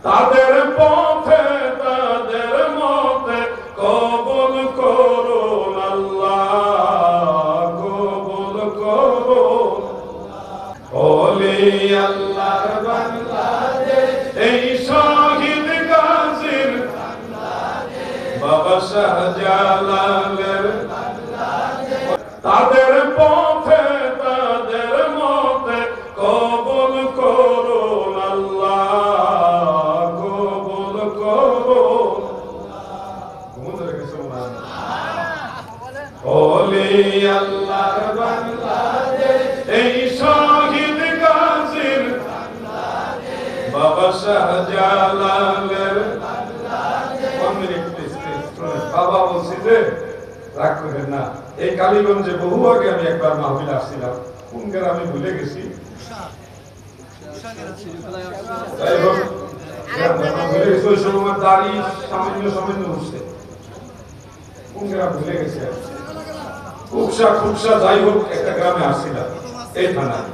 তাদের পথে তাদের মতে কবুল করুন আল্লাহ, কবুল করুন। ওলি আল্লাহর বাংলাদেশ, এই শহীদ গাজীর বাবা শাহজালালের তাদের পথে তাদের মতে কবুল করুন আল্লাহ, কবুল করুন। ওলি আল্লাহর বাংলাদেশ, এই শহীদ গাজীর বাবা শাহজালালের বাবা বলছি যে রাগ করবেন না, এই কালীগঞ্জে বহু আগে আমি একবার মাহফিলে আসছিলাম, কোন গ্রামে ভুলে গেছি, ওই সময় দাড়ি সামান্য সামান্য উঠছে, কোন গ্রাম ভুলে গেছি, খুবসা খুবসা যাই হোক একটা গ্রামে আসছিলাম এই থানায়।